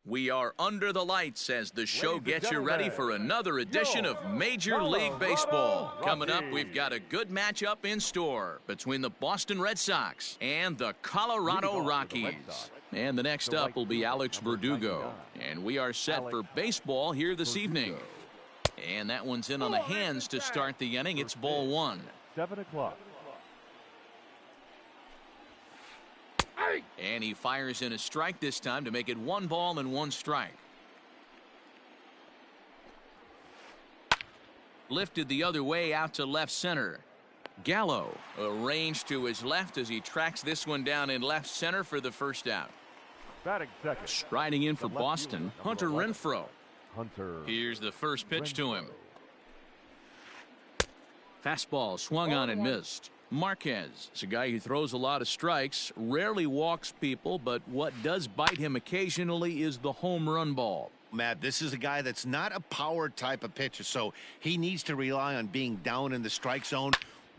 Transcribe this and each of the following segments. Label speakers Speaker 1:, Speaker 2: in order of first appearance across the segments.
Speaker 1: We are under the lights as the show gets you ready for another edition of Major League Baseball. Coming up, we've got a good matchup in store between the Boston Red Sox and the Colorado Rockies. And the next up will be Alex Verdugo. And we are set for baseball here this evening. And that one's in on the hands to start the inning. It's ball one.
Speaker 2: 7 o'clock.
Speaker 1: And he fires in a strike this time to make it 1 ball and 1 strike. Lifted the other way out to left center. Gallo arranged to his left as he tracks this one down in left center for the first out.
Speaker 2: Batting second.
Speaker 1: Striding in for Boston, Hunter Renfroe. Here's the first pitch to him. Fastball swung on and missed. Marquez is a guy who throws a lot of strikes, rarely walks people, but what does bite him occasionally is the home run ball.
Speaker 3: Matt, this is a guy that's not a power type of pitcher, so he needs to rely on being down in the strike zone.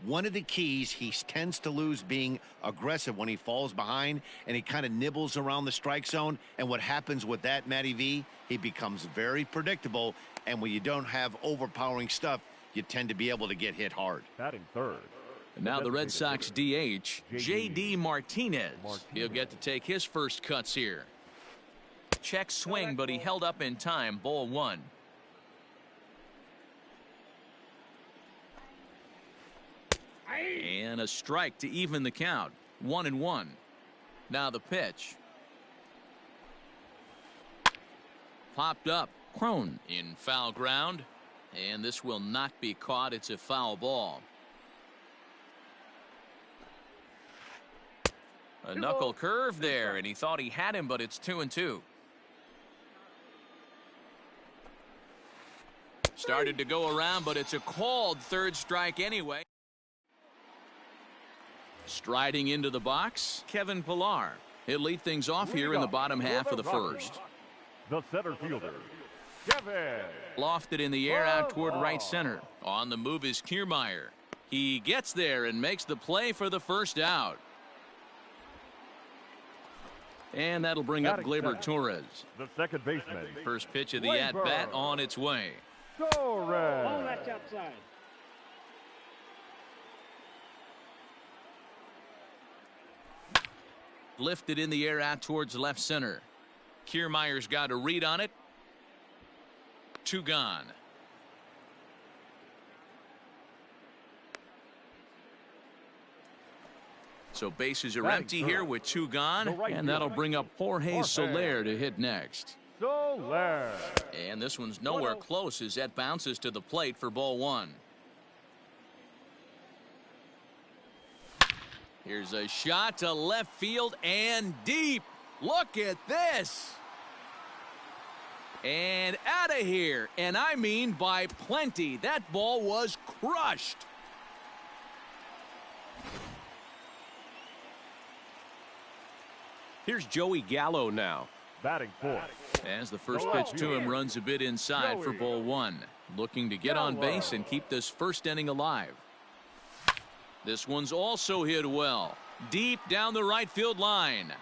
Speaker 3: One of the keys, he tends to lose being aggressive when he falls behind, and he kind of nibbles around the strike zone. And what happens with that, Matty V, he becomes very predictable, and when you don't have overpowering stuff, you tend to be able to get hit hard.
Speaker 2: Batting third.
Speaker 1: And now the Red Sox DH, J.D. Martinez. He'll get to take his first cuts here. Check swing, but he held up in time. Ball one. And a strike to even the count. 1-1. Now the pitch. Popped up. Crone in foul ground. And this will not be caught. It's a foul ball. A knuckle curve there, and he thought he had him, but it's 2-2. Started to go around, but it's a called third strike anyway. Striding into the box, Kevin Pillar. He'll lead things off here in the bottom half of the first.
Speaker 2: The center fielder, Kevin.
Speaker 1: Lofted in the air out toward right center. On the move is Kiermaier. He gets there and makes the play for the first out. And that'll bring up Gleyber Torres.
Speaker 2: The second baseman.
Speaker 1: First pitch of the at-bat on its way.
Speaker 2: Torres.
Speaker 4: Oh, that's outside.
Speaker 1: Lifted in the air out towards left center. Kiermaier's got a read on it. 2 gone. So bases are empty here with 2 gone, and that'll bring up Jorge Soler to hit next.
Speaker 2: Soler.
Speaker 1: And this one's nowhere close as that bounces to the plate for ball one. Here's a shot to left field and deep. Look at this. And out of here, and I mean by plenty. That ball was crushed.
Speaker 5: Here's Joey Gallo now.
Speaker 2: Batting fourth.
Speaker 1: As the first pitch to him runs a bit inside for ball one. Looking to get on base and keep this first inning alive. This one's also hit well. Deep down the right field line.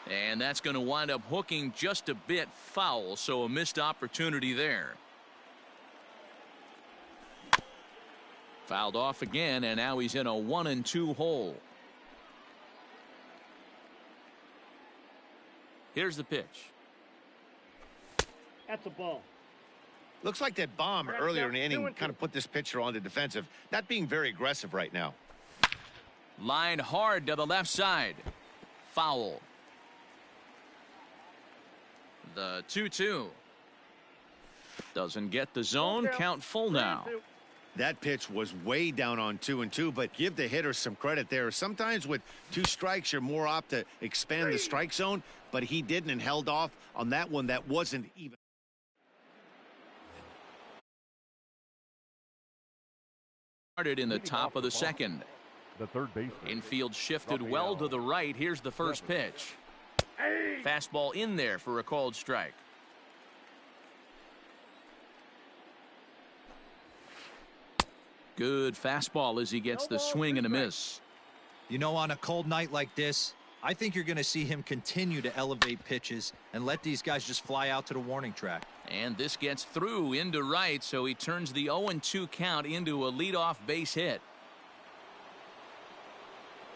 Speaker 1: And that's going to wind up hooking just a bit foul, so a missed opportunity there. Fouled off again, and now he's in a 1-2 hole. Here's the pitch.
Speaker 4: That's a ball.
Speaker 3: Looks like that bomb earlier in the inning kind of put this pitcher on the defensive, not being very aggressive right now.
Speaker 1: Line hard to the left side. Foul. The 2-2. Doesn't get the zone. Count full now.
Speaker 3: That pitch was way down on 2-2, but give the hitter some credit there. Sometimes with 2 strikes, you're more apt to expand the strike zone, but he didn't and held off on that one that wasn't even.
Speaker 1: Started in the top of the second.
Speaker 2: The third baseman.
Speaker 1: Infield shifted well to the right. Here's the first pitch. Fastball in there for a called strike.
Speaker 6: Good fastball as he gets the swing and a miss.
Speaker 7: You know, on a cold night like this,
Speaker 4: I think you're going to see him continue to elevate pitches and let these guys just fly out to the warning track.
Speaker 1: And this gets through into right, so he turns the 0-2 count into a leadoff base hit.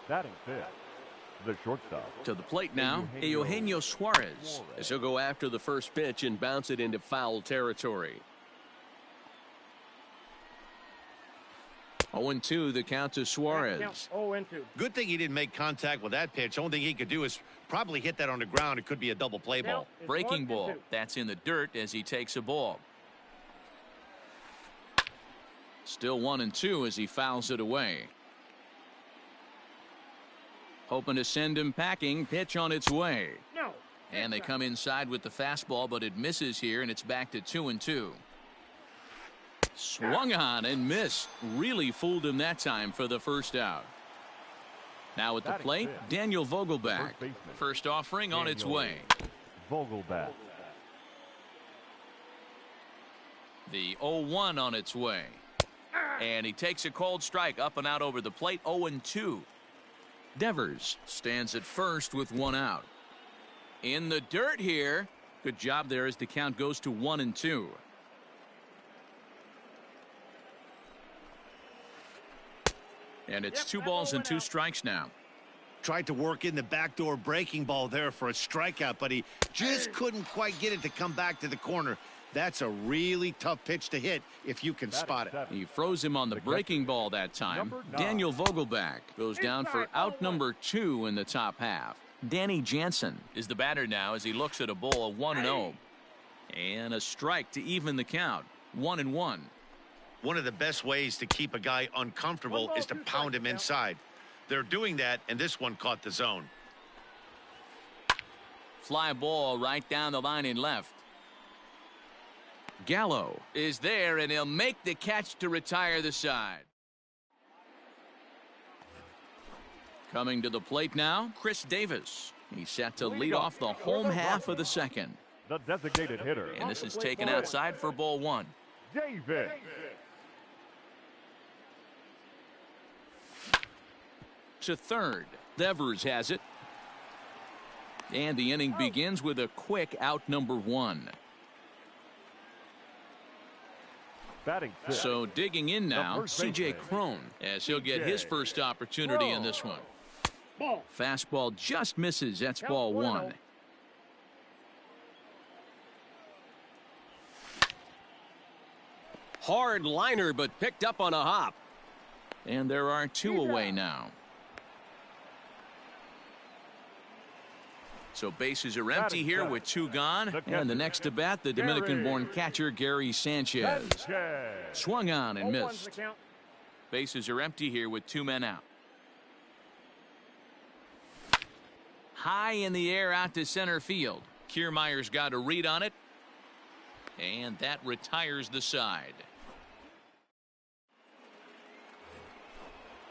Speaker 2: Batting fifth, the shortstop.
Speaker 1: To the plate now, Eugenio Suarez, as he'll go after the first pitch and bounce it into foul territory. 0-2 the count to Suarez.
Speaker 3: Good thing he didn't make contact with that pitch. Only thing he could do is probably hit that on the ground. It could be a double play ball.
Speaker 1: Breaking ball. That's in the dirt as he takes a ball. Still 1-2 as he fouls it away. Hoping to send him packing. Pitch on its way. And they come inside with the fastball, but it misses here, and it's back to 2-2. Swung on and missed. Really fooled him that time for the first out. Now at the plate, Daniel Vogelbach. First offering on its way.
Speaker 2: Vogelbach.
Speaker 1: The 0-1 on its way. And he takes a cold strike up and out over the plate. 0-2. Devers stands at first with one out. In the dirt here. Good job there as the count goes to 1-2. And it's 2 balls and 2 strikes now.
Speaker 3: Tried to work in the backdoor breaking ball there for a strikeout, but he just couldn't quite get it to come back to the corner. That's a really tough pitch to hit if you can spot it.
Speaker 1: He froze him on the breaking ball that time. Daniel Vogelbach goes down for out number 2 in the top half. Danny Jansen is the batter now as he looks at a ball of 1-0. And a strike to even the count. 1-1.
Speaker 3: One of the best ways to keep a guy uncomfortable is to pound him inside. They're doing that, and this one caught the zone.
Speaker 1: Fly ball right down the line in left. Gallo is there, and he'll make the catch to retire the side. Coming to the plate now, Chris Davis. He's set to lead off the home half of the second.
Speaker 2: The designated hitter.
Speaker 1: And this is taken outside for ball 1.
Speaker 2: Davis.
Speaker 1: To third. Devers has it. And the inning begins with a quick out number 1.
Speaker 2: Batting fifth.
Speaker 1: So digging in now, C.J. Cron, as he'll get his first opportunity in this one. Fastball just misses. That's ball 1.
Speaker 5: Hard liner, but picked up on a hop.
Speaker 1: And there are 2 away now. So bases are empty here with 2 gone. And the next to bat, the Dominican-born catcher Gary Sanchez. Swung on and missed. Bases are empty here with 2 men out. High in the air out to center field. Kiermaier's got a read on it. And that retires the side.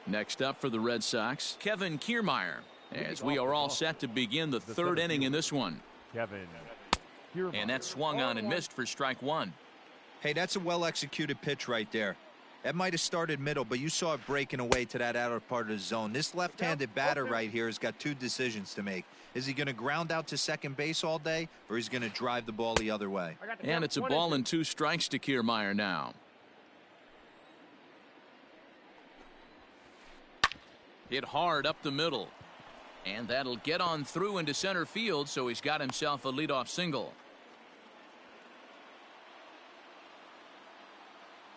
Speaker 1: Next up for the Red Sox, Kevin Kiermaier. As we are all set to begin the 3rd inning in this one. And that swung on and missed for strike 1.
Speaker 4: Hey, that's a well-executed pitch right there. That might have started middle, but you saw it breaking away to that outer part of the zone. This left-handed batter right here has got 2 decisions to make. Is he going to ground out to second base all day, or is he going to drive the ball the other way?
Speaker 1: And it's a ball and 2 strikes to Kiermaier now. Hit hard up the middle. And that'll get on through into center field, so he's got himself a leadoff single.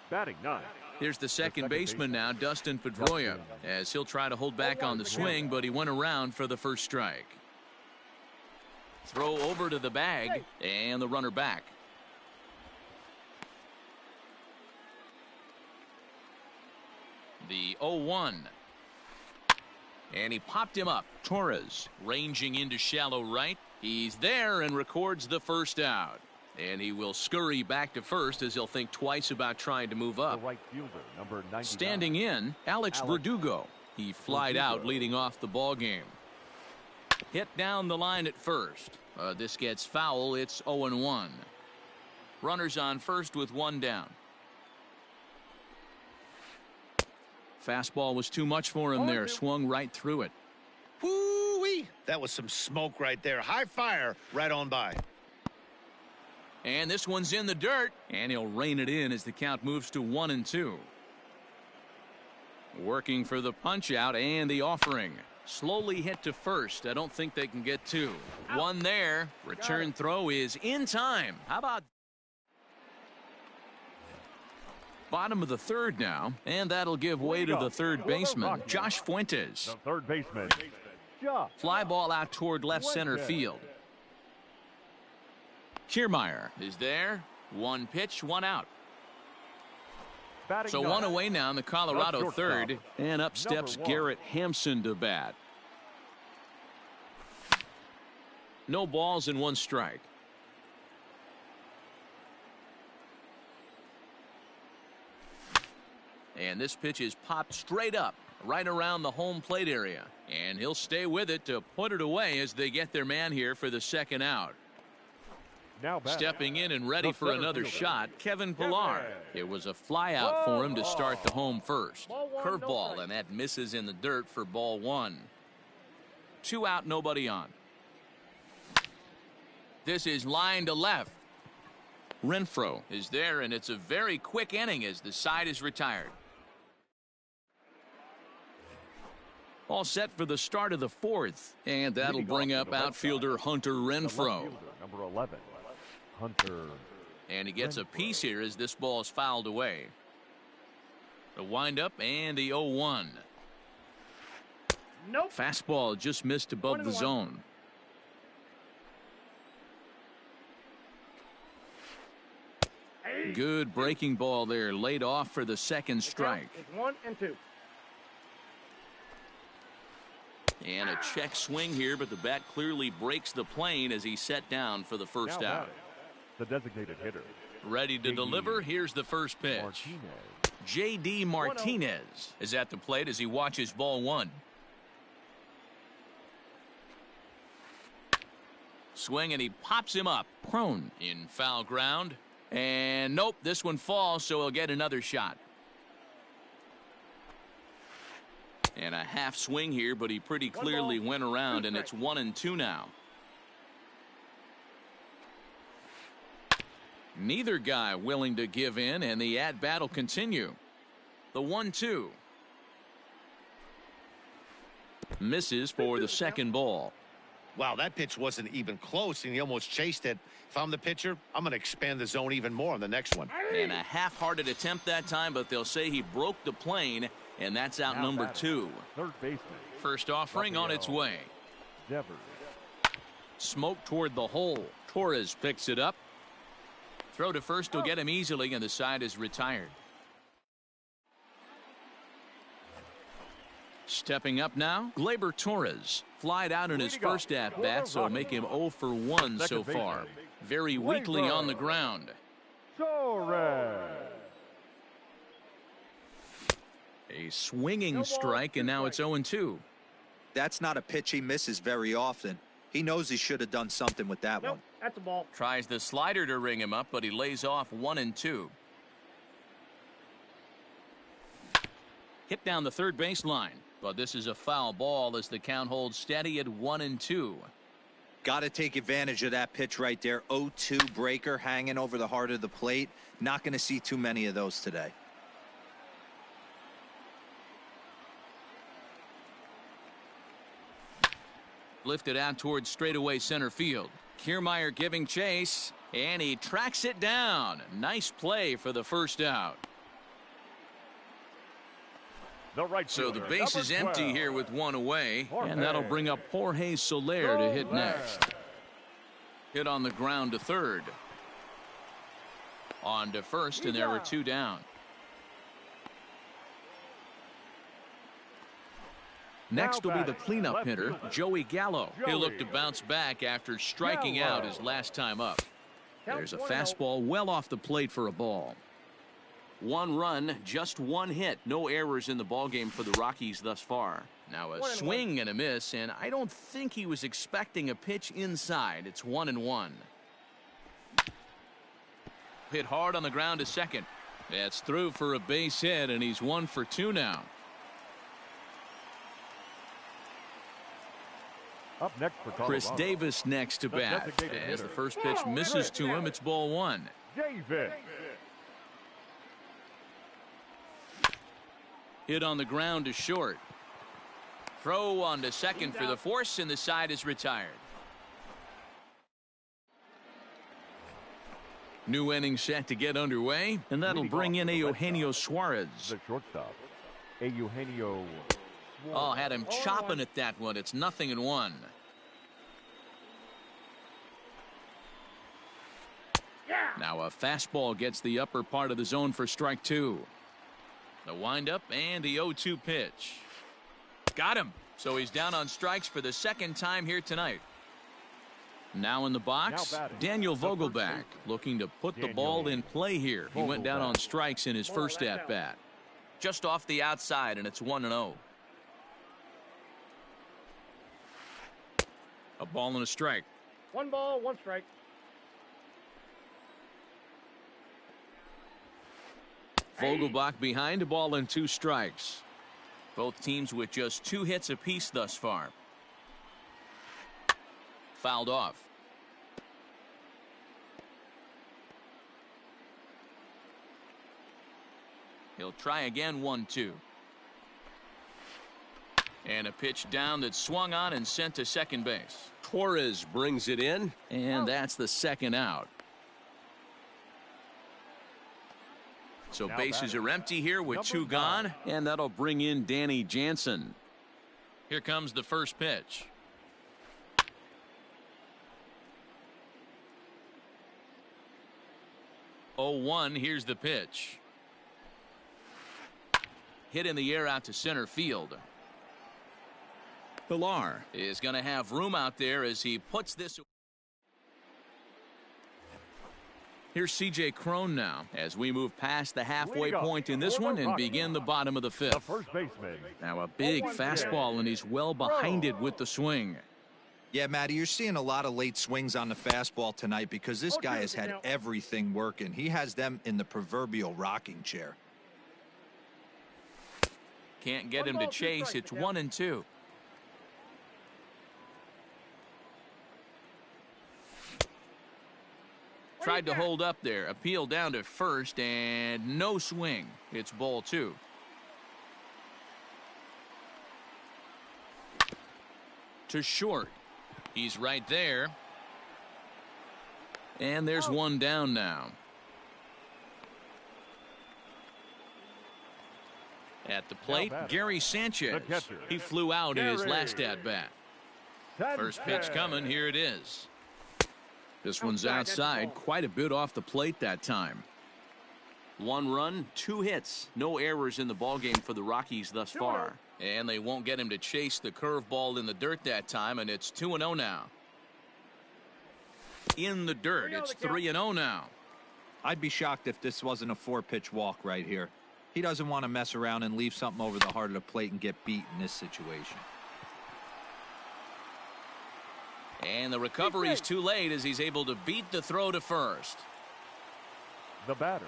Speaker 2: Batting 9.
Speaker 1: Here's the second baseman now, Dustin Pedroia, as he'll try to hold back on the swing, but he went around for the first strike. Throw over to the bag, and the runner back. The 0-1. And he popped him up. Torres ranging into shallow right. He's there and records the first out. And he will scurry back to first as he'll think twice about trying to move up.
Speaker 2: The right fielder, number 99.
Speaker 1: Standing in, Alex Verdugo. He flied out leading off the ball game. Hit down the line at first. This gets foul. It's 0-1. Runners on first with 1 down. Fastball was too much for him there. Swung right through it.
Speaker 3: Woo-wee! That was some smoke right there. High fire right on by.
Speaker 1: And this one's in the dirt, and he'll rein it in as the count moves to 1-2. Working for the punch out and the offering. Slowly hit to first. I don't think they can get two. One there. Return throw is in time. How about bottom of the third now, and that'll give way to the third baseman, Josh Fuentes.
Speaker 2: The third baseman, Josh.
Speaker 1: Fly ball out toward left center field. Kiermaier is there. One pitch, one out.
Speaker 2: Batting
Speaker 1: So
Speaker 2: ninth.
Speaker 1: one away now in the Colorado
Speaker 2: shortstop,
Speaker 1: third, and up steps
Speaker 2: number 1.
Speaker 1: Garrett Hampson to bat. No balls and one strike. And this pitch is popped straight up right around the home plate area, and he'll stay with it to put it away as they get their man here for the second out.
Speaker 2: Now batting.
Speaker 1: Stepping in and ready
Speaker 2: The
Speaker 1: for
Speaker 2: center
Speaker 1: another
Speaker 2: fielder,
Speaker 1: shot, Kevin Pillar. It was a fly out for him to start the home first. Curveball, and that misses in the dirt for ball one. 2 out, nobody on. This is line to left. Renfroe is there, and it's a very quick inning as the side is retired. All set for the start of the fourth, and that'll bring up outfielder Hunter
Speaker 2: The left
Speaker 1: Renfroe.
Speaker 2: fielder, number 11, Hunter.
Speaker 1: And he gets a piece here as this ball is fouled away. The windup and the 0-1.
Speaker 6: Nope.
Speaker 1: Fastball just missed above the
Speaker 6: 1-1.
Speaker 1: zone. Good breaking ball there, laid off for the second strike.
Speaker 6: It's 1-2.
Speaker 1: And a check swing here, but the bat clearly breaks the plane as he's set down for the first
Speaker 2: Now
Speaker 1: out.
Speaker 2: batting, the designated hitter,
Speaker 1: Ready to deliver. Here's the first pitch.
Speaker 2: Martinez.
Speaker 1: J.D. Martinez is at the plate as he watches ball one. Swing, and he pops him up. Prone in foul ground. And nope, this one falls, so he'll get another shot. And a half swing here, but he pretty clearly went around, and it's 1-2 now. Neither guy willing to give in, and the at-bat will continue. The 1-2. Misses for the second ball.
Speaker 3: Wow, that pitch wasn't even close, and he almost chased it. If I'm the pitcher, I'm going to expand the zone even more on the next one.
Speaker 1: And a half-hearted attempt that time, but they'll say he broke the plane, and that's out
Speaker 2: Now
Speaker 1: number
Speaker 2: batting,
Speaker 1: 2.
Speaker 2: Third baseman,
Speaker 1: First offering on its way.
Speaker 2: Devers.
Speaker 1: Smoke toward the hole. Torres picks it up. Throw to first will get him easily, and the side is retired. Stepping up now, Gleyber Torres. Flied out in his first at-bat, so make him 0 for 1 so far. Very weakly on the ground.
Speaker 2: Torres.
Speaker 1: A swinging strike, and now it's 0-2.
Speaker 4: That's not a pitch he misses very often. He knows he should have done something with that
Speaker 6: Nope.
Speaker 4: one.
Speaker 6: That's a ball.
Speaker 1: Tries the slider to ring him up, but he lays off 1-2. Hit down the third baseline, but this is a foul ball as the count holds steady at 1-2.
Speaker 4: Got to take advantage of that pitch right there. 0-2 breaker hanging over the heart of the plate. Not going to see too many of those today.
Speaker 1: Lifted out towards straightaway center field. Kiermaier giving chase, and he tracks it down. Nice play for the first out.
Speaker 2: The right
Speaker 1: So the
Speaker 2: fielder,
Speaker 1: base
Speaker 2: number
Speaker 1: is empty
Speaker 2: 12.
Speaker 1: here with one away,
Speaker 2: Jorge.
Speaker 1: and that'll bring up Jorge Soler to hit
Speaker 2: Soler.
Speaker 1: next. Hit on the ground to third. On to first, and there were 2 down. Next will be the cleanup
Speaker 2: left
Speaker 1: hitter,
Speaker 2: fielder,
Speaker 1: Joey Gallo. He'll look to
Speaker 2: Joey.
Speaker 1: bounce back after striking out his last time up. There's a fastball well off the plate for a ball. 1 run, just 1 hit. No errors in the ballgame for the Rockies thus far. Now a swing and a miss, and I don't think he was expecting a pitch inside. It's 1-1. Hit hard on the ground to second. That's through for a base hit, and he's 1 for 2 now.
Speaker 2: Up next for
Speaker 1: Chris
Speaker 2: Colorado,
Speaker 1: Davis next to
Speaker 2: the
Speaker 1: bat.
Speaker 2: designated
Speaker 1: As the
Speaker 2: hitter.
Speaker 1: first pitch misses to him, it's ball one.
Speaker 2: Davis.
Speaker 1: Hit on the ground to short. Throw on to second for the force, and the side is retired. New inning set to get underway, and that'll bring in Eugenio Suarez.
Speaker 2: The shortstop, Eugenio.
Speaker 1: Oh, had him chopping at that one. It's 0-1. Now a fastball gets the upper part of the zone for strike two. The windup and the 0-2 pitch. Got him. So he's down on strikes for the second time here tonight. Now in the box, Daniel Vogelback looking to put the ball in play here. He went down on strikes in his first at-bat. Just off the outside, and it's 1-0. A ball and a strike.
Speaker 6: 1 ball, 1 strike.
Speaker 1: Vogelbach behind, a ball and 2 strikes. Both teams with just 2 hits apiece thus far. Fouled off. He'll try again, 1-2. And a pitch down that swung on and sent to second base.
Speaker 5: Torres brings it in.
Speaker 1: And that's the second out. So bases are empty here with 2 gone, and that'll bring in Danny Jansen. Here comes the first pitch. Oh, 1, here's the pitch. Hit in the air out to center field. Pilar is going to have room out there as he puts this. Here's C.J. Cron now as we move past the halfway point in this one and begin the bottom of the 5th.
Speaker 2: The first baseman.
Speaker 1: Now a big fastball, and he's well behind it with the swing.
Speaker 4: Yeah, Matty, you're seeing a lot of late swings on the fastball tonight because this guy has had everything working. He has them in the proverbial rocking chair.
Speaker 1: Can't get him to chase. It's 1-2. Tried to hold up there. Appeal down to first, and no swing. It's ball 2. To short. He's right there. And there's 1 down now. At the plate, Gary Sanchez. He flew out in his last at-bat. First pitch coming. Here it is. This one's outside, quite a bit off the plate that time. 1 run, 2 hits. No errors in the ballgame for the Rockies thus far. And they won't get him to chase the curveball in the dirt that time, and it's 2-0 now. In the dirt, it's 3-0 now.
Speaker 4: I'd be shocked if this wasn't a 4-pitch walk right here. He doesn't want to mess around and leave something over the heart of the plate and get beat in this situation.
Speaker 1: And the recovery is too late as he's able to beat the throw to first.
Speaker 2: The batter.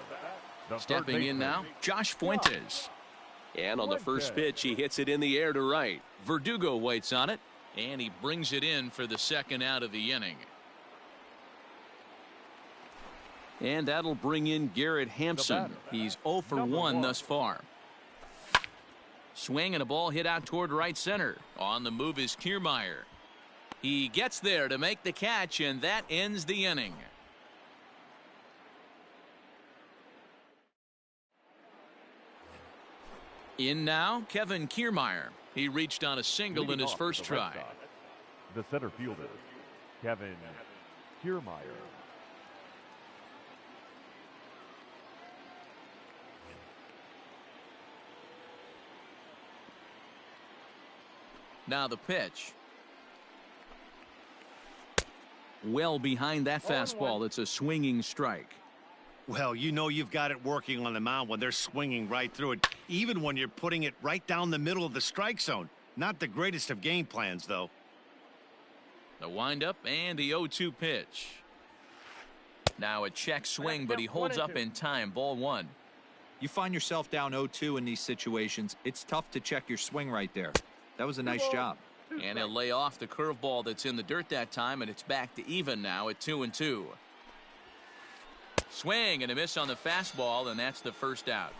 Speaker 1: Stepping in now, Josh Fuentes.
Speaker 5: And on the first pitch, he hits it in the air to right.
Speaker 1: Verdugo waits on it, and he brings it in for the second out of the inning. And that'll bring in Garrett Hampson. He's 0 for 1 thus far. Swing and a ball hit out toward right center. On the move is Kiermaier. He gets there to make the catch, and that ends the inning. In now, Kevin Kiermaier. He reached on a single in his first try.
Speaker 2: The center fielder, Kevin Kiermaier.
Speaker 1: Now the pitch. Well behind that fastball. It's a swinging strike.
Speaker 3: Well, you know you've got it working on the mound when they're swinging right through it, even when you're putting it right down the middle of the strike zone. Not the greatest of game plans, though.
Speaker 1: The windup and the 0-2 pitch. Now a check swing, but he holds up in time. Ball 1.
Speaker 4: You find yourself down 0-2 in these situations. It's tough to check your swing right there. That was a nice job.
Speaker 1: And he'll lay off the curveball that's in the dirt that time, and it's back to even now at 2-2. Swing and a miss on the fastball, and that's the first out.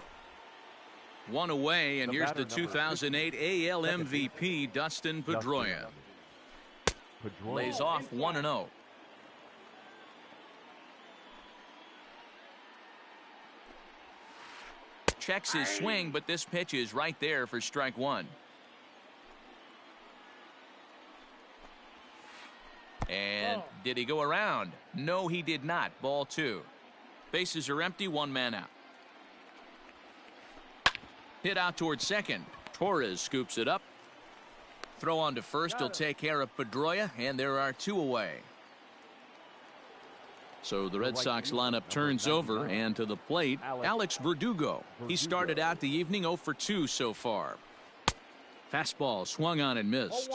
Speaker 1: One away, and here's the 2008 AL MVP, Dustin Pedroia. Lays off 1-0. Checks his swing, but this pitch is right there for strike one. And did he go around? No, he did not. Ball two. Bases are empty, one man out. Hit out towards second. Torres scoops it up. Throw on to first. He'll take care of Pedroia, and there are two away. So the Red Sox lineup turns over, and to the plate, Alex Verdugo. He started out the evening 0 for 2 so far. Fastball swung on and missed.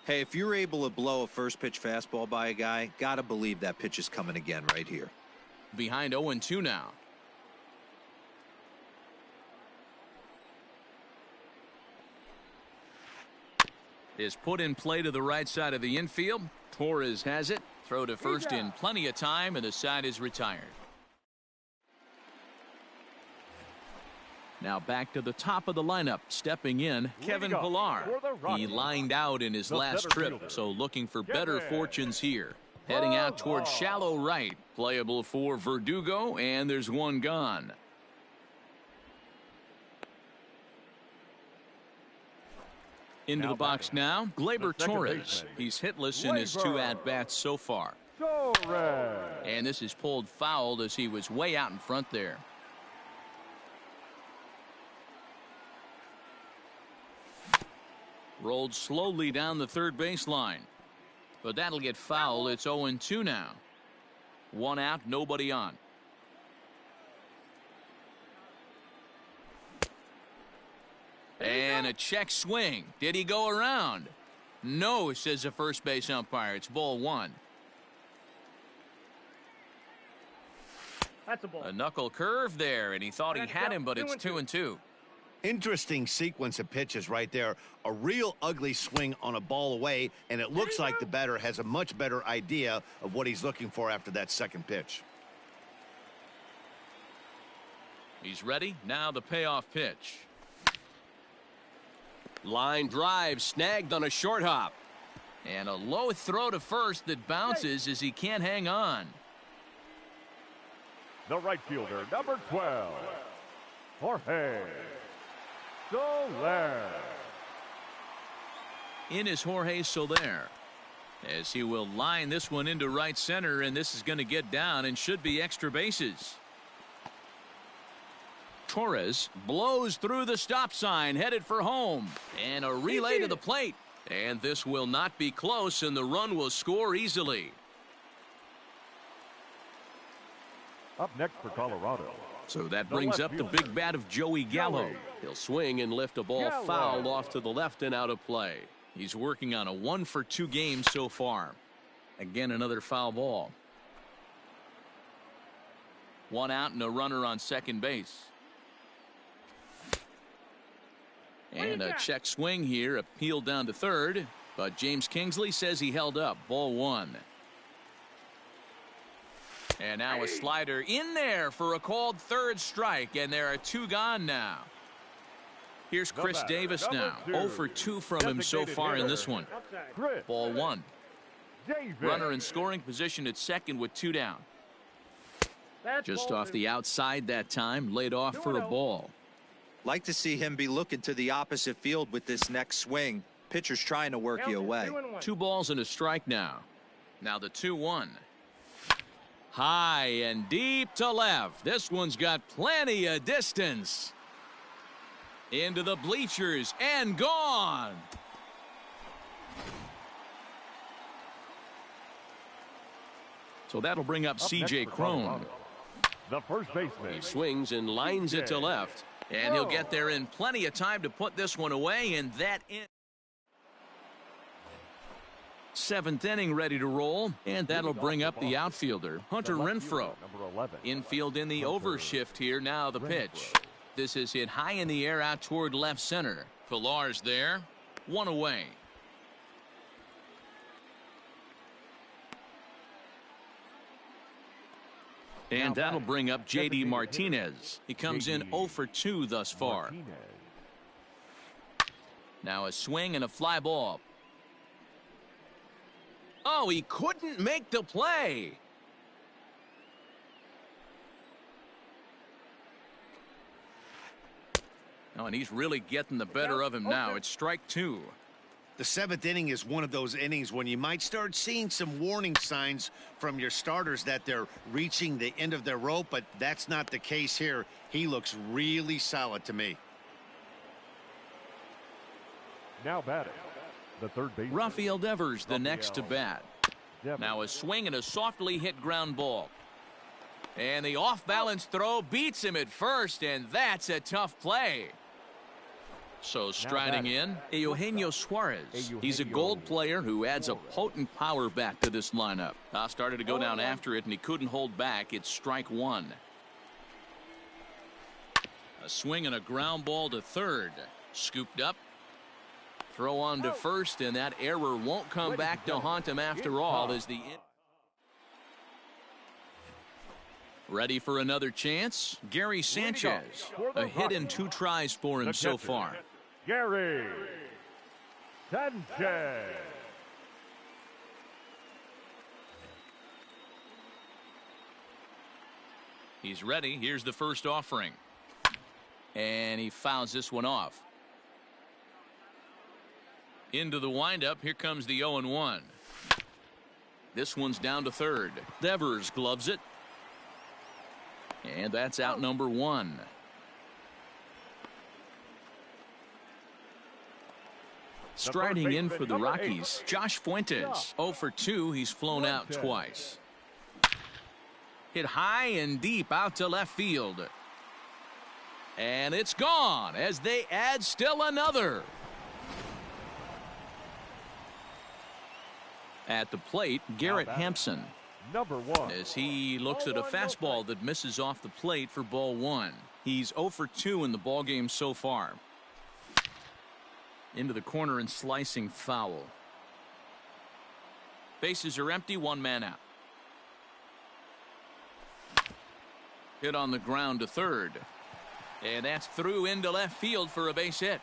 Speaker 4: Hey, if you're able to blow a first pitch fastball by a guy, gotta believe that pitch is coming again right here.
Speaker 1: Behind 0-2 now. Is put in play to the right side of the infield. Torres has it. Throw to first in plenty of time, and the side is retired. Now back to the top of the lineup. Stepping in, Kevin Pillar. He lined out in his last trip, so looking for better fortunes here. Heading out towards shallow right. Playable for Verdugo, and there's one gone. Into the box now, Gleyber Torres. He's hitless in his two at-bats so far. And this is pulled foul as he was way out in front there. Rolled slowly down the third baseline. But that'll get foul. It's 0-2 now. One out, nobody on. And a check swing. Did he go around? No, says the first base umpire. It's ball one.
Speaker 6: That's a ball.
Speaker 1: A knuckle curve there, and he thought he had him, but it's 2-2.
Speaker 3: Interesting sequence of pitches right there. A real ugly swing on a ball away, and it looks like the batter has a much better idea of what he's looking for after that second pitch.
Speaker 1: He's ready. Now the payoff pitch.
Speaker 5: Line drive snagged on a short hop.
Speaker 1: And a low throw to first that bounces as he can't hang on.
Speaker 2: The right fielder, number 12, Jorge Soler.
Speaker 1: In is Jorge Soler, as he will line this one into right center, and this is going to get down and should be extra bases. Torres blows through the stop sign, headed for home, and a relay to the plate, and this will not be close, and the run will score easily.
Speaker 2: Up next for Colorado.
Speaker 1: So that brings up the big bat of Joey Gallo.
Speaker 5: He'll swing and lift a ball foul off to the left and out of play.
Speaker 1: He's working on a 1 for 2 game so far. Again, another foul ball. One out and a runner on second base. And a check swing here, appealed down to third, but James Kingsley says he held up. Ball one. And now a slider in there for a called third strike, and there are two gone now. Here's Chris Davis now. 0 for 2 from him so far in this one. Ball one. Runner in scoring position at second with 2 down. Just off the outside that time, laid off for a ball.
Speaker 4: Like to see him be looking to the opposite field with this next swing. Pitcher's trying to work you away.
Speaker 1: 2 balls and a strike now. Now the 2-1. High and deep to left. This one's got plenty of distance. Into the bleachers and gone. So that'll bring up C.J. Cron.
Speaker 2: The first baseman.
Speaker 5: He swings and lines it to left.
Speaker 1: And he'll get there in plenty of time to put this one away, and that in. 7th inning ready to roll, and that'll bring up the outfielder, Hunter Renfroe. Infield in the overshift here. Now the pitch. This is hit high in the air out toward left center. Pillar's there. 1 away. And that'll bring up J.D. Martinez. He comes in 0 for 2 thus far. Now a swing and a fly ball. Oh, he couldn't make the play. Oh, and he's really getting the better of him now. It's strike 2.
Speaker 3: The 7th inning is one of those innings when you might start seeing some warning signs from your starters that they're reaching the end of their rope, but that's not the case here. He looks really solid to me.
Speaker 2: Now batting, the third baseman,
Speaker 1: Rafael Devers, the next to bat. Now a swing and a softly hit ground ball. And the off-balance throw beats him at first, and that's a tough play. So striding in, Eugenio Suarez. He's a gold player who adds a potent power back to this lineup. Started to go down after it, and he couldn't hold back. It's strike 1. A swing and a ground ball to third. Scooped up. Throw on to first, and that error won't come back to haunt him after all as the... Ready for another chance? Gary Sanchez. A hit in 2 tries for him so far.
Speaker 2: Gary Sanchez.
Speaker 1: He's ready. Here's the first offering. And he fouls this one off. Into the windup. Here comes the 0-1. This one's down to third. Devers gloves it. And that's out number 1. Striding in for the Rockies, Josh Fuentes. 0 for 2. He's flown out twice. Hit high and deep out to left field. And it's gone as they add still another. At the plate, Garrett Hampson.
Speaker 2: Number 1.
Speaker 1: As he looks at a fastball that misses off the plate for ball 1. He's 0 for 2 in the ballgame so far. Into the corner and slicing foul. Bases are empty, 1 man out. Hit on the ground to third. And that's through into left field for a base hit.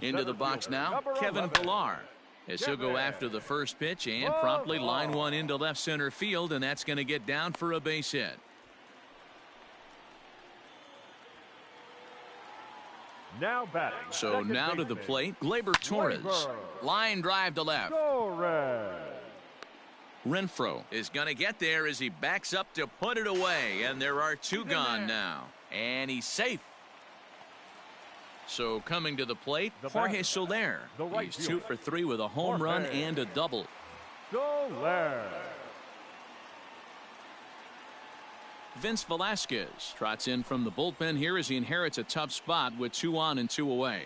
Speaker 1: Into the box now, Kevin Pillar, as he'll go after the first pitch and promptly line one into left center field, and that's going to get down for a base hit.
Speaker 2: Now batting.
Speaker 1: So now to the plate, Gleyber Torres. Line drive to left. Renfroe is going to get there as he backs up to put it away, and there are 2 gone now, and he's safe. So coming to the plate, Jorge Soler. He's 2 for 3 with a home run and a double.
Speaker 2: Soler.
Speaker 1: Vince Velasquez trots in from the bullpen here as he inherits a tough spot with 2 on and 2 away.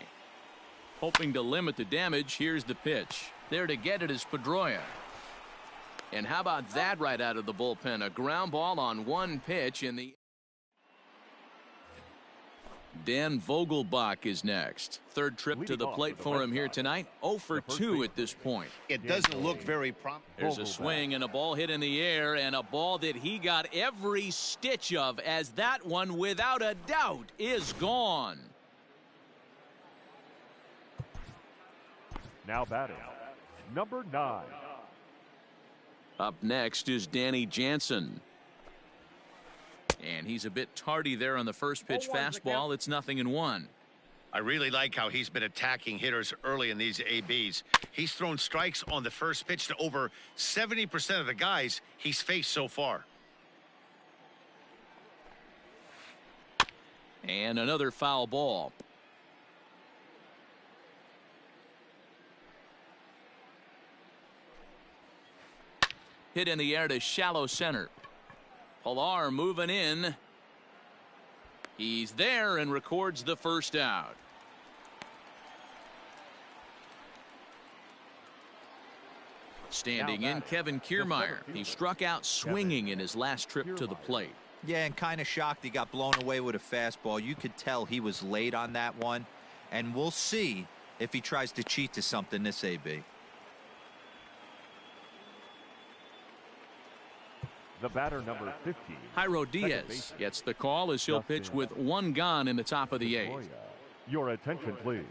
Speaker 1: Hoping to limit the damage, here's the pitch. There to get it is Pedroia. And how about that right out of the bullpen? A ground ball on 1 pitch in the... Dan Vogelbach is next. 3rd trip to the plate for him here tonight. 0 for 2 at this point.
Speaker 3: It doesn't look very promising.
Speaker 1: There's a swing and a ball hit in the air, and a ball that he got every stitch of, as that one without a doubt is gone.
Speaker 2: Now batting, number 9.
Speaker 1: Up next is Danny Jansen. And he's a bit tardy there on the first pitch fastball. It's 0-1.
Speaker 3: I really like how he's been attacking hitters early in these ABs. He's thrown strikes on the first pitch to over 70% of the guys he's faced so far.
Speaker 1: And another foul ball. Hit in the air to shallow center. Pillar moving in. He's there and records the first out. Standing in, Kevin Kiermaier. He struck out swinging in his last trip to the plate.
Speaker 4: Yeah, and kind of shocked he got blown away with a fastball. You could tell he was late on that one. And we'll see if he tries to cheat to something this AB.
Speaker 2: The batter, number 50.
Speaker 1: Jairo Diaz gets the call as he'll pitch with one gone in the top of the 8th.
Speaker 2: Your attention, please.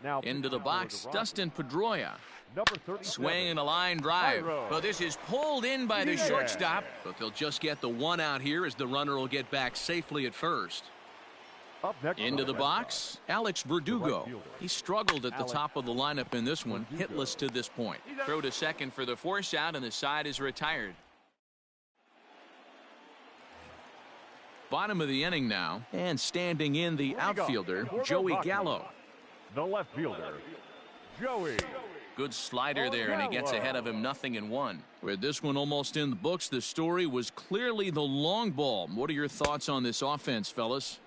Speaker 2: Now
Speaker 1: Into the box, Dustin Pedroia.
Speaker 2: number 37.
Speaker 1: Swing and a line drive.
Speaker 2: Jairo.
Speaker 1: But this is pulled in by the shortstop. But they'll just get the one out here as the runner will get back safely at first.
Speaker 2: Up next,
Speaker 1: Into the box, Alex Verdugo. He struggled at the top of the lineup in this one, hitless to this point. Throw to second for the force out, and the side is retired. Bottom of the inning now, and standing in the outfielder, Joey Gallo.
Speaker 2: The left fielder, Joey.
Speaker 1: Good slider there, and he gets ahead of him 0-1. With this one almost in the books, the story was clearly the long ball. What are your thoughts on this offense, fellas?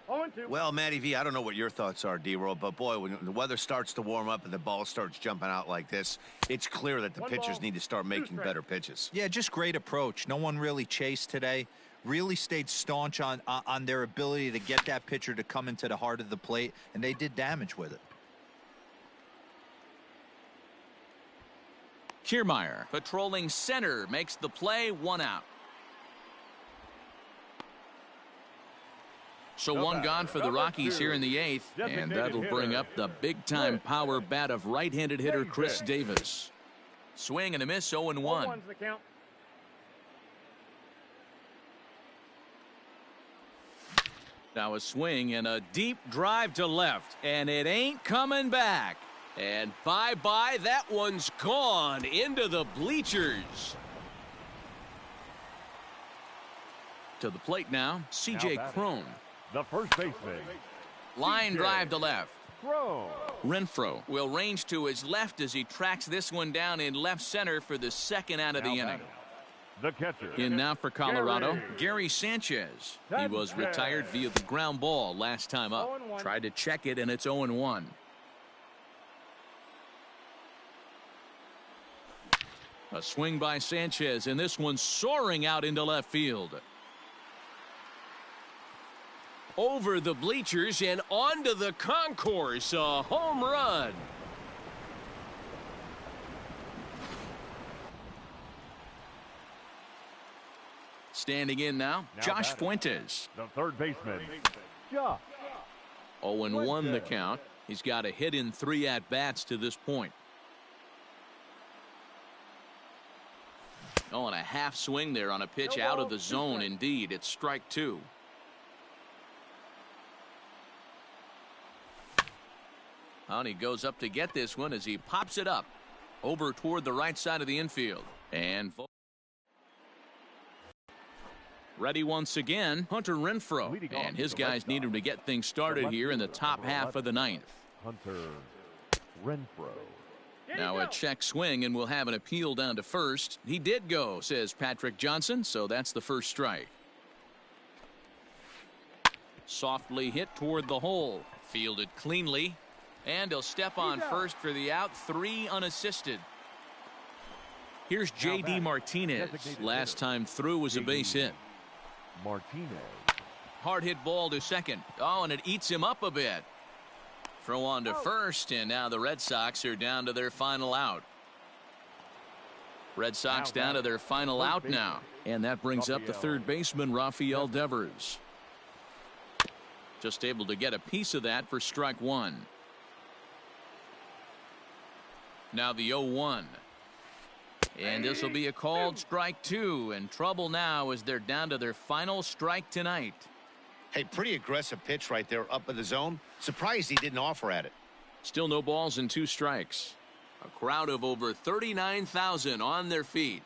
Speaker 3: Well, Matty V, I don't know what your thoughts are, D-Roll, but boy, when the weather starts to warm up and the ball starts jumping out like this, it's clear that the pitchers need to start making better pitches.
Speaker 4: Yeah, just great approach. No one really chased today. Really stayed staunch on their ability to get that pitcher to come into the heart of the plate, and they did damage with it.
Speaker 1: Kiermaier patrolling center makes the play, 1 out. So one gone for the Rockies here in the 8th, and that'll bring up the big-time power bat of right-handed hitter Chris Davis. Swing and a miss, 0-1. Now a swing and a deep drive to left, and it ain't coming back. And bye-bye, that one's gone into the bleachers. To the plate now, C.J. Cron.
Speaker 2: The first baseman.
Speaker 1: Line drive to left.
Speaker 2: Cron.
Speaker 1: Renfroe will range to his left as he tracks this one down in left center for the second out of the inning.
Speaker 2: The catcher.
Speaker 1: In now for Colorado, Gary Sanchez. He was retired via the ground ball last time up. Tried to check it, and it's 0-1. A swing by Sanchez, and this one soaring out into left field. Over the bleachers and onto the concourse. A home run. Standing in now Josh Fuentes.
Speaker 2: The third baseman, Josh.
Speaker 1: 0-1 the count. He's got a hit in 3 at-bats to this point. Oh, and a half swing there on a pitch out of the zone. Indeed, it's strike 2. And he goes up to get this one as he pops it up over toward the right side of the infield. And ready once again, Hunter Renfroe. And his guys need him to get things started here in the top half of the 9th.
Speaker 2: Hunter Renfroe.
Speaker 1: Now a check swing, and we'll have an appeal down to first. He did go, says Patrick Johnson, so that's the first strike. Softly hit toward the hole. Fielded cleanly. And he'll step on first for the out. 3 unassisted. Here's J.D. Martinez. Last time through was a base hit.
Speaker 2: Martinez.
Speaker 1: Hard hit ball to second. Oh, and it eats him up a bit. Throw on to first, and now the Red Sox are down to their final out. Red Sox down to their final out now. And that brings up the third baseman, Rafael Devers. Just able to get a piece of that for strike 1. Now the 0-1. And this will be a called strike 2. And trouble now as they're down to their final strike tonight.
Speaker 3: Hey, pretty aggressive pitch right there up in the zone. Surprised he didn't offer at it.
Speaker 1: Still no balls and 2 strikes. A crowd of over 39,000 on their feet.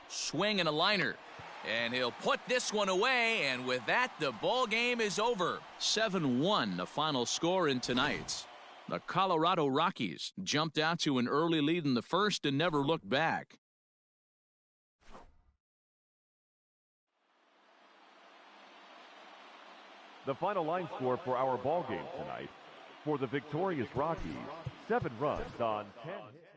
Speaker 1: Swing and a liner. And he'll put this one away, and with that, the ball game is over. 7-1, the final score in tonight's. The Colorado Rockies jumped out to an early lead in the first and never looked back.
Speaker 2: The final line score for our ball game tonight. For the victorious Rockies, 7 runs on 10 hits.